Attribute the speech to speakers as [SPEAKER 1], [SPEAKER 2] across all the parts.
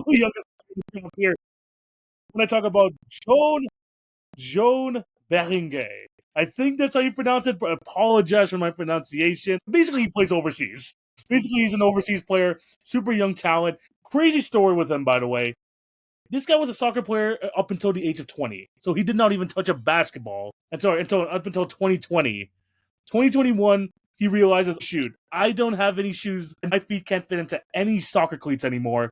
[SPEAKER 1] youngest here. When I talk about Joan Berenge. I think that's how you pronounce it, but I apologize for my pronunciation. Basically, he plays overseas. Basically, he's an overseas player, super young talent. Crazy story with him, by the way. This guy was a soccer player up until the age of 20. So he did not even touch a basketball. And sorry, until up until 2020. 2021, he realizes, shoot, I don't have any shoes, and my feet can't fit into any soccer cleats anymore.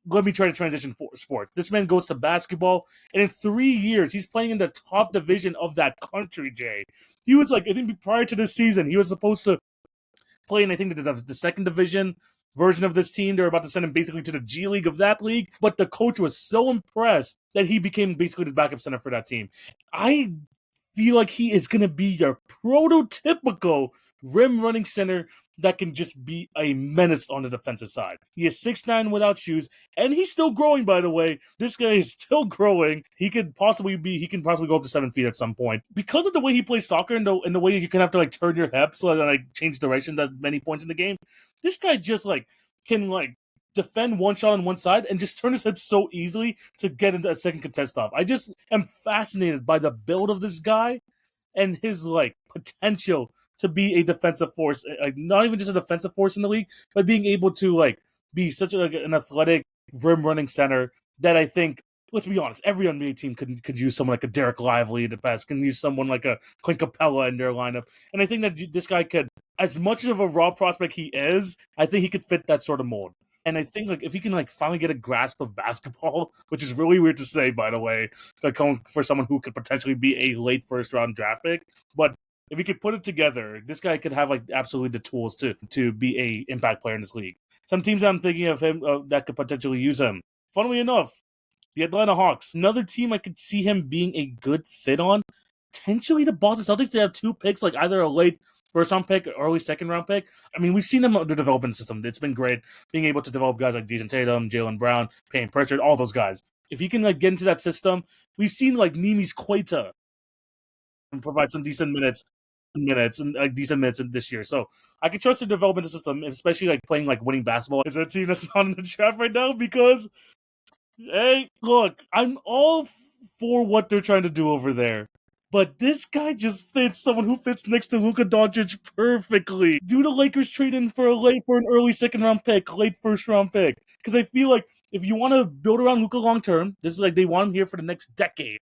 [SPEAKER 1] Let me try to transition sports. This man goes to basketball, and in 3 years, he's playing in the top division of that country, Jay. He was like, I think prior to this season, he was supposed to play in, I think, the second division version of this team. They're about to send him basically to the G League of that league, but the coach was so impressed that he became basically the backup center for that team. I feel like he is going to be your prototypical rim running center that can just be a menace on the defensive side. He is 6'9" without shoes, and he's still growing, by the way. This guy is still growing. He can possibly go up to 7 feet at some point. Because of the way he plays soccer and the way you can have to like turn your hips and like change directions at many points in the game, this guy just like can like defend one shot on one side and just turn his hips so easily to get into a second contest off. I just am fascinated by the build of this guy and his like potential to be a defensive force, like not even just a defensive force in the league, but being able to like be such an athletic rim running center that I think, let's be honest, every NBA team could use someone like a Derek Lively at the best, can use someone like a Clint Capella in their lineup, and I think that this guy could, as much of a raw prospect he is, I think he could fit that sort of mold. And I think like if he can like finally get a grasp of basketball, which is really weird to say, by the way, like coming for someone who could potentially be a late first round draft pick, but if he could put it together, this guy could have like absolutely the tools to be a impact player in this league. Some teams I'm thinking of him that could potentially use him. Funnily enough, the Atlanta Hawks, another team I could see him being a good fit on. Potentially the Boston Celtics. They have 2 picks, like either a late first round pick, early second round pick. I mean, we've seen them the development system. It's been great being able to develop guys like Jason Tatum, Jaylen Brown, Payne Pritchard, all those guys. If he can like get into that system, we've seen like Nimi's Queta and provide some decent minutes and like decent minutes in this year. So I can trust the development system, especially like playing like winning basketball. Is a team that's not in the draft right now because, hey, look, I'm all for what they're trying to do over there. But this guy just fits someone who fits next to Luka Doncic perfectly. Do the Lakers trade in for an early second round pick, late first round pick? Because I feel like if you want to build around Luka long term, this is like they want him here for the next decade.